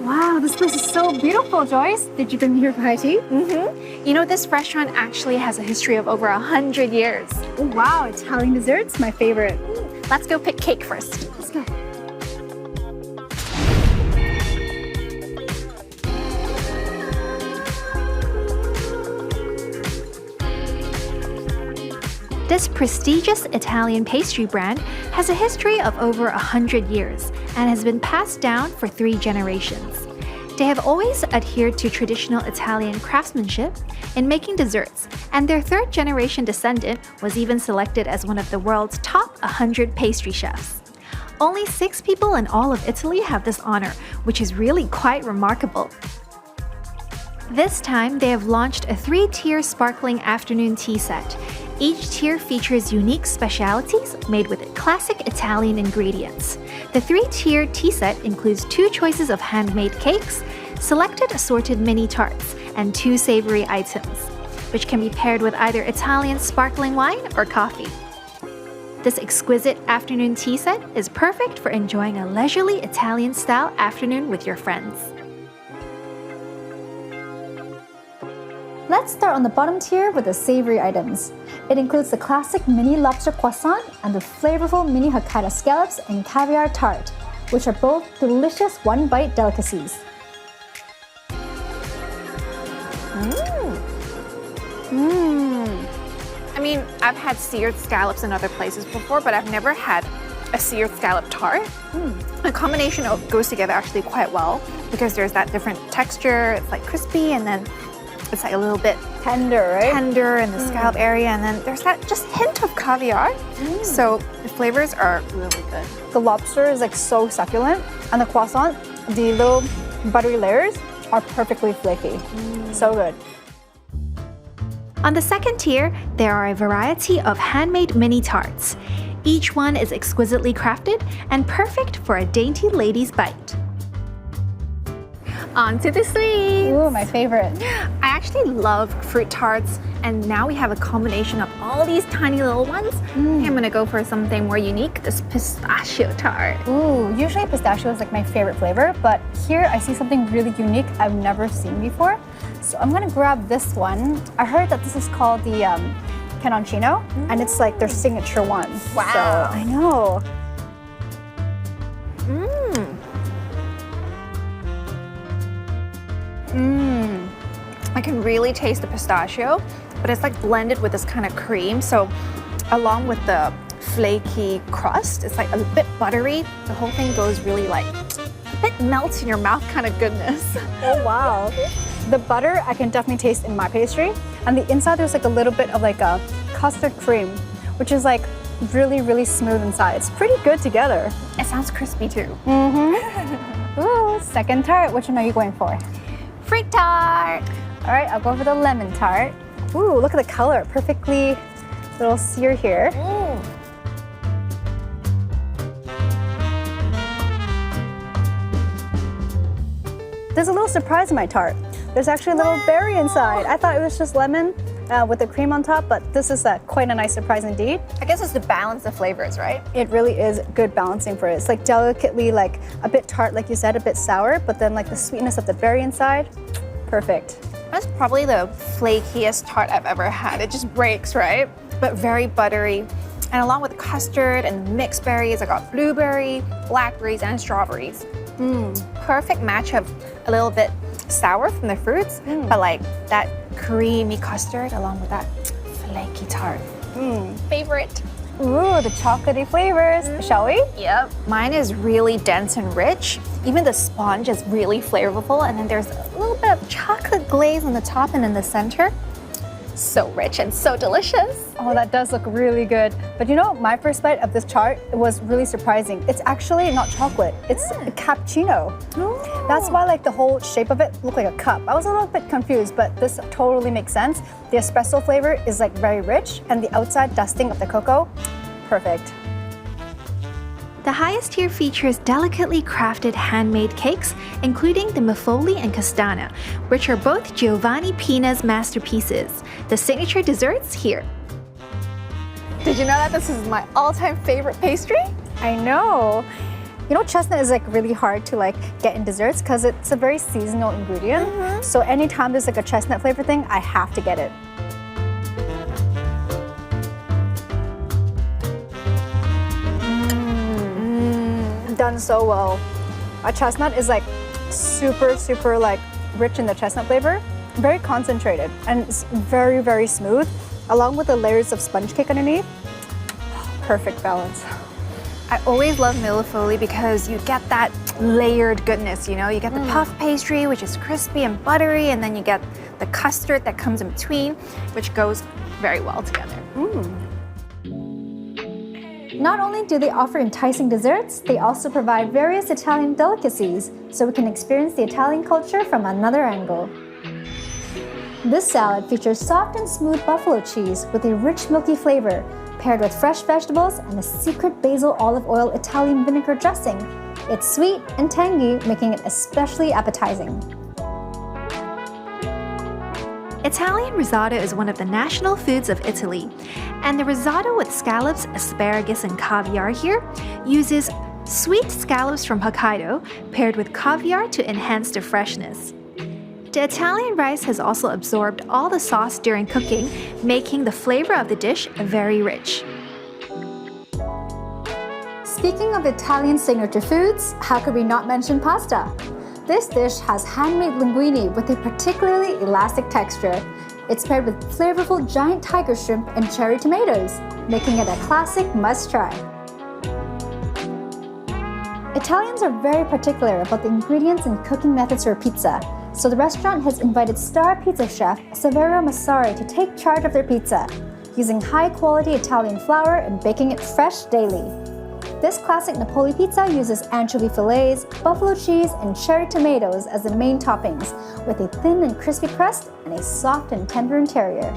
Wow, this place is so beautiful, Joyce. Did you bring me here for high tea? You know, this restaurant actually has a history of over 100 years. Oh, wow, Italian desserts, my favorite. Let's go pick cake first. Let's go. This prestigious Italian pastry brand has a history of over 100 years and has been passed down for 3 generations. They have always adhered to traditional Italian craftsmanship in making desserts, and their 3rd generation descendant was even selected as one of the world's top 100 pastry chefs. Only 6 people in all of Italy have this honor, which is really quite remarkable. This time, they have launched a 3-tier sparkling afternoon tea set. Each tier features unique specialities made with classic Italian ingredients. The 3-tier tea set includes 2 choices of handmade cakes, selected assorted mini tarts, and 2 savory items, which can be paired with either Italian sparkling wine or coffee. This exquisite afternoon tea set is perfect for enjoying a leisurely Italian-style afternoon with your friends. Let's start on the bottom tier with the savory items. It includes the classic mini lobster croissant and the flavorful mini Hokkaido scallops and caviar tart, which are both delicious one-bite delicacies. I mean, I've had seared scallops in other places before, but I've never had a seared scallop tart. The combination goes together actually quite well because there's that different texture. It's like crispy and then it's like a little bit Tender, right? tender in the scallop area, and then there's that just hint of caviar. So the flavors are really good. The lobster is like so succulent, and the croissant, the little buttery layers are perfectly flaky. So good. On the 2nd tier, there are a variety of handmade mini tarts. Each one is exquisitely crafted and perfect for a dainty lady's bite. On to the sweets! Ooh, my favorite. I actually love fruit tarts, and now we have a combination of all these tiny little ones. I'm gonna go for something more unique, this pistachio tart. Ooh, usually pistachio is like my favorite flavor, but here I see something really unique I've never seen before. So I'm gonna grab this one. I heard that this is called the canoncino, and it's like their signature one. Wow. So I know. I can really taste the pistachio, but it's like blended with this kind of cream. So along with the flaky crust, it's like a bit buttery. The whole thing goes really like a bit melts in your mouth kind of goodness. Oh wow. The butter I can definitely taste in my pastry, and the inside there's like a little bit of like a custard cream, which is like really, really smooth inside. It's pretty good together. It sounds crispy too. Ooh, 2nd tart. Which one are you going for? Fruit tart! All right, I'll go for the lemon tart. Ooh, look at the color. Perfectly little sear here. There's a little surprise in my tart. There's actually a little berry inside. I thought it was just lemon with the cream on top, but this is quite a nice surprise indeed. I guess it's to balance the flavors, right? It really is good balancing for it. It's like delicately like a bit tart, like you said, a bit sour, but then like the sweetness of the berry inside, perfect. That's probably the flakiest tart I've ever had. It just breaks, right? But very buttery. And along with custard and mixed berries, I got blueberry, blackberries, and strawberries. Perfect match of a little bit sour from the fruits, but like that creamy custard along with that flaky tart. Favorite. Ooh, the chocolatey flavors. Shall we? Yep. Mine is really dense and rich. Even the sponge is really flavorful, and then there's a little bit of chocolate glaze on the top and in the center. So rich and so delicious. Oh, that does look really good. But you know, my first bite of this tart was really surprising. It's actually not chocolate, it's a cappuccino. That's why like the whole shape of it looked like a cup. I was a little bit confused, but this totally makes sense. The espresso flavor is like very rich, and the outside dusting of the cocoa, perfect. The highest tier features delicately crafted handmade cakes, including the Muffoli and Castana, which are both giovannipna's masterpieces. The signature desserts here. Did you know that this is my all-time favorite pastry? I know. You know, chestnut is like really hard to like get in desserts because it's a very seasonal ingredient. So anytime there's like a chestnut flavor thing, I have to get it. Done so well. A chestnut is like super like rich in the chestnut flavor, very concentrated, and it's very smooth, along with the layers of sponge cake underneath. Perfect balance. I always love millefeuille because you get that layered goodness, you know? You get the puff pastry, which is crispy and buttery, and then you get the custard that comes in between, which goes very well together. Not only do they offer enticing desserts, they also provide various Italian delicacies, so we can experience the Italian culture from another angle. This salad features soft and smooth buffalo cheese with a rich milky flavor, paired with fresh vegetables and a secret basil olive oil Italian vinegar dressing. It's sweet and tangy, making it especially appetizing. Italian risotto is one of the national foods of Italy, and the risotto with scallops, asparagus, and caviar here uses sweet scallops from Hokkaido paired with caviar to enhance the freshness. The Italian rice has also absorbed all the sauce during cooking, making the flavor of the dish very rich. Speaking of Italian signature foods, how could we not mention pasta? This dish has handmade linguine with a particularly elastic texture. It's paired with flavorful giant tiger shrimp and cherry tomatoes, making it a classic must-try. Italians are very particular about the ingredients and cooking methods for pizza, so the restaurant has invited star pizza chef Savory to take charge of their pizza, using high-quality Italian flour and baking it fresh daily. This classic Napoli pizza uses anchovy fillets, buffalo cheese, and cherry tomatoes as the main toppings, with a thin and crispy crust and a soft and tender interior.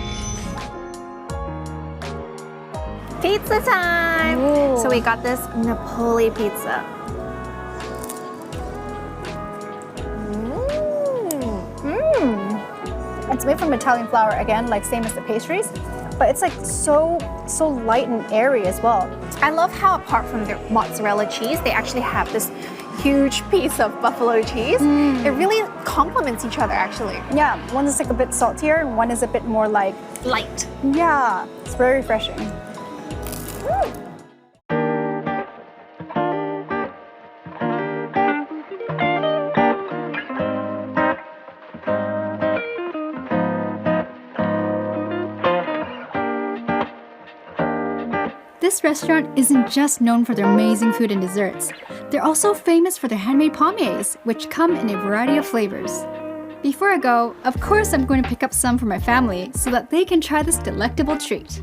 Pizza time! Ooh. So we got this Napoli pizza. It's made from Italian flour, again, like same as the pastries, but it's like so light and airy as well. I love how apart from the mozzarella cheese, they actually have this huge piece of buffalo cheese. It really complements each other, actually. Yeah, one is like a bit saltier and one is a bit more like Light. yeah, it's very refreshing. This restaurant isn't just known for their amazing food and desserts. They're also famous for their handmade pommes, which come in a variety of flavors. Before I go, of course I'm going to pick up some for my family so that they can try this delectable treat.